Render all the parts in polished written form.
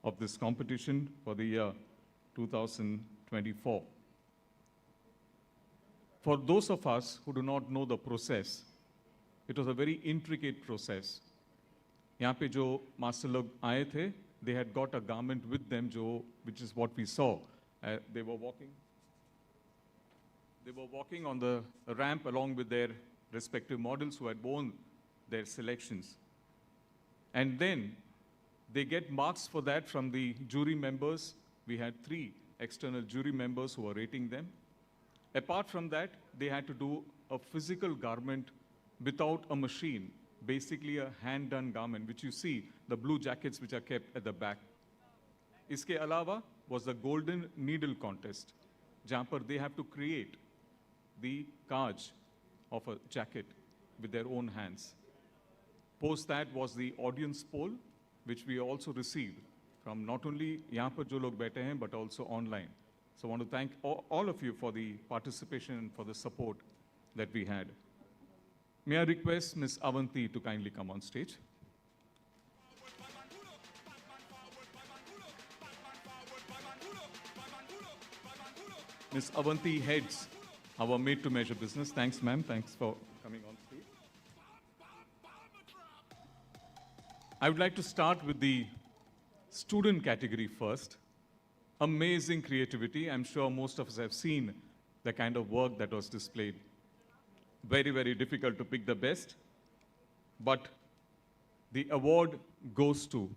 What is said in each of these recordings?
of this competition for the year 2024. For those of us who do not know the process, it was a very intricate process. यहाँ पे जो master लोग आए थे, they had got a garment with them, which is what we saw. They were walking on the ramp along with their respective models who had worn their selections. And then they get marks for that from the jury members. We had 3 external jury members who were rating them. Apart from that, they had to do a physical garment without a machine, basically a hand-done garment, which you see, the blue jackets which are kept at the back. Iske alawa was the golden needle contest, जहाँ पर they have to create the kaj of a jacket with their own hands. Post that was the audience poll, which we also received from not only यहाँ पर जो लोग बैठे हैं, but also online. So I want to thank all of you for the participation and for the support that we had. May I request Ms. Avanti to kindly come on stage. Ms. Avanti heads our made-to-measure business. Thanks, ma'am. Thanks for coming on stage. I would like to start with the student category first. Amazing creativity. I'm sure most of us have seen the kind of work that was displayed. Very, very difficult to pick the best. But the award goes to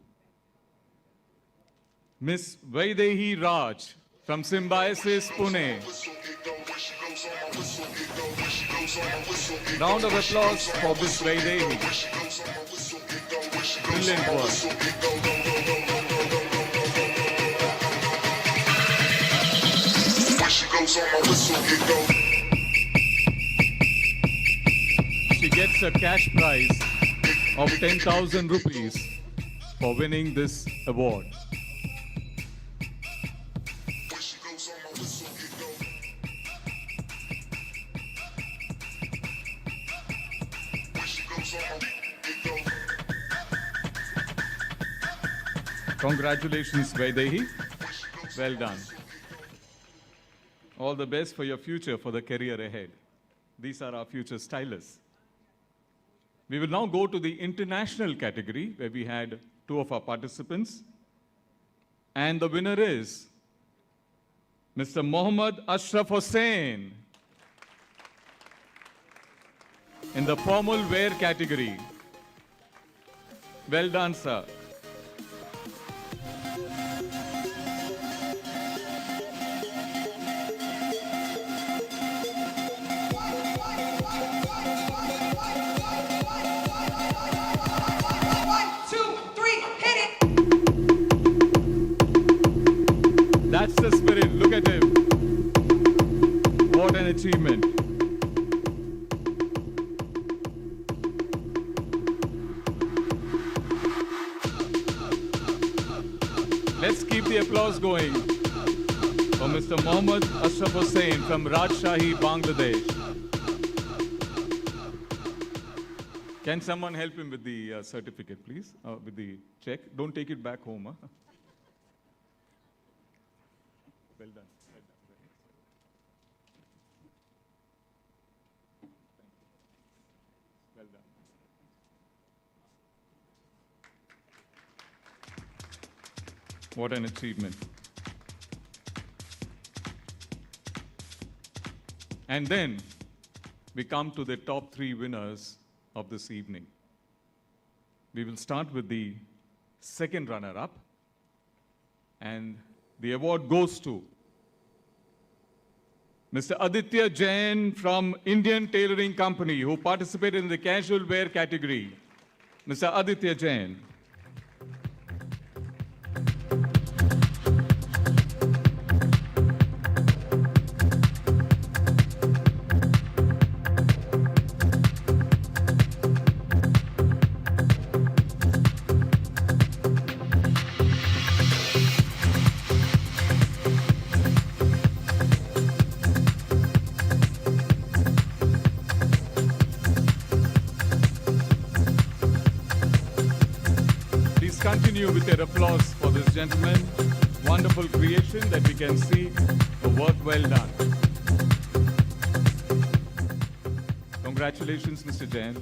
Miss Vaidehi Raj from Symbiosis, Pune. Round of applause for Miss Vaidehi. Brilliant work. She gets a cash prize of 10,000 rupees for winning this award. Congratulations, Vaidehi. Well done. All the best for your future, for the career ahead. These are our future stylists. We will now go to the international category, where we had 2 of our participants. And the winner is Mr. Mohammad Ashraf Hussain in the formal wear category. Well done, sir. That's the spirit. Look at him. What an achievement. Let's keep the applause going for Mr. Mohammad Ashraf Hussain from Rajshahi, Bangladesh. Can someone help him with the certificate, please? With the check. Don't take it back home. Huh? Well done. Well done. Well done. What an achievement. And then we come to the top 3 winners of this evening. We will start with the second runner-up, and the award goes to Mr. Aditya Jain from Indian Tailoring Company, who participated in the casual wear category. Mr. Aditya Jain. continue with your applause for this gentleman. Wonderful creation that we can see. A work well done. Congratulations, Mr. Jain.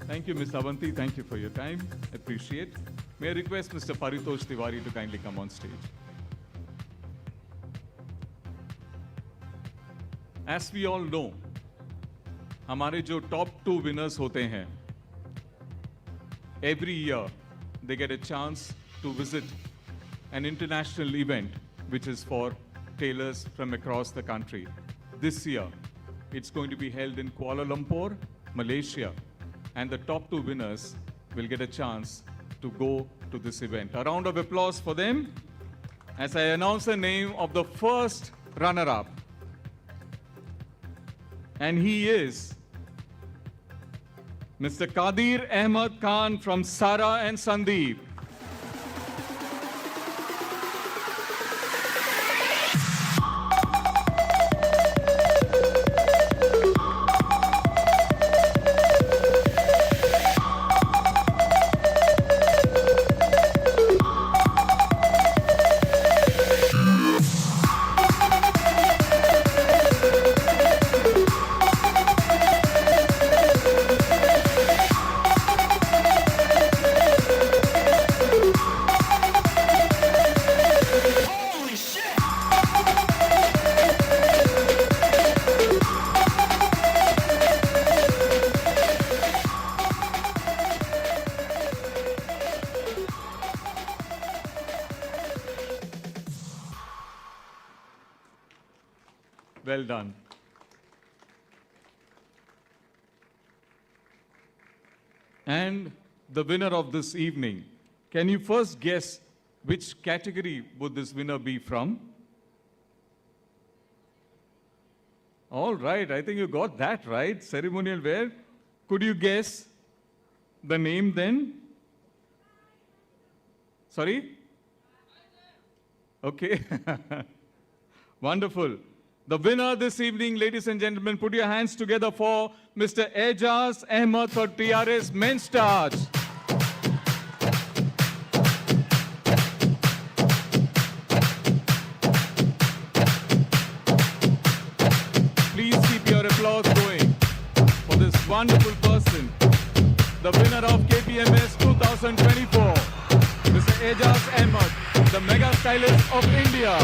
Thank you, Ms. Avanti. Thank you for your time. Appreciate. May I request Mr. Paritosh Tiwari to kindly come on stage. As we all know, हमारे जो top 2 winners होते हैं, every year they get a chance to visit an international event which is for tailors from across the country. This year, it's going to be held in Kuala Lumpur, Malaysia, and the top 2 winners will get a chance to go to this event. A round of applause for them as I announce the name of the first runner-up. And he is Mr. Qadir Ahmed Khan from Sara and Sandeep. Well done. And the winner of this evening, can you first guess which category would this winner be from? All right, I think you got that right. Ceremonial wear. Could you guess the name then? Sorry? Okay. Wonderful. The winner this evening, ladies and gentlemen, put your hands together for Mr. Ejaz Ahmed for TRS Men's Taj. Please keep your applause going for this wonderful person, the winner of KPMS 2024, Mr. Ejaz Ahmed, the mega stylist of India.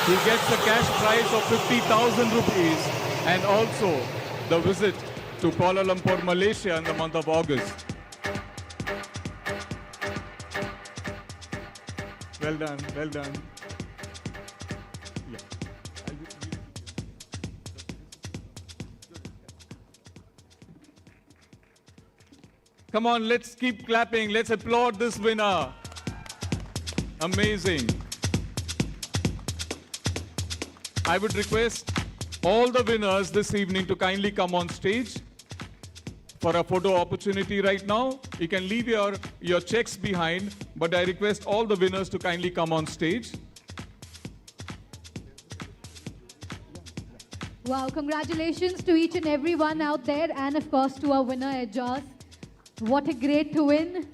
He gets the cash prize of 50,000 rupees and also the visit to Kuala Lumpur, Malaysia in the month of August. Well done, well done. Yeah. Come on, let's keep clapping. Let's applaud this winner. Amazing. I would request all the winners this evening to kindly come on stage for a photo opportunity right now. You can leave your checks behind, but I request all the winners to kindly come on stage. Wow, congratulations to each and everyone out there, and of course to our winner, Ejaz. What a great win.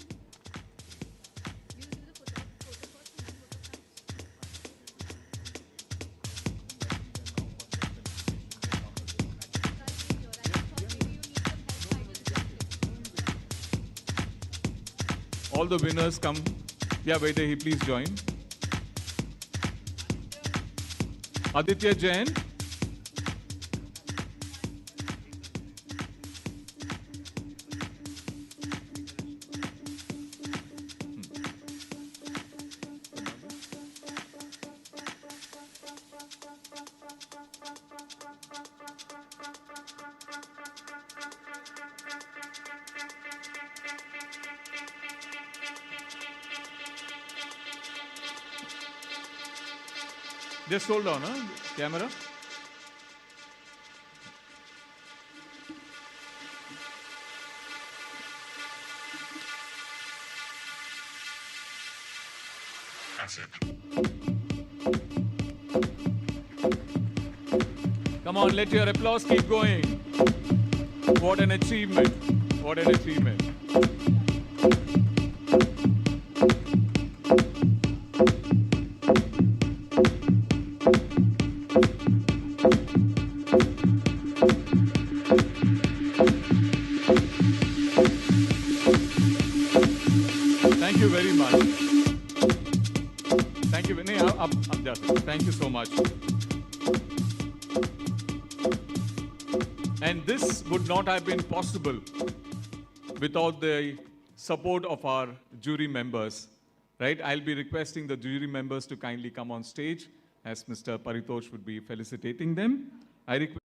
All the winners come. Yeah, Vaidehi, please join. Aditya Jain. Just hold on, camera. Come on, let your applause keep going. What an achievement. What an achievement. Thank you very much. Thank you. नहीं, अब जाते हैं. Thank you so much. And this would not have been possible without the support of our jury members, right? I'll be requesting the jury members to kindly come on stage as Mr. Paritosh would be felicitating them. I request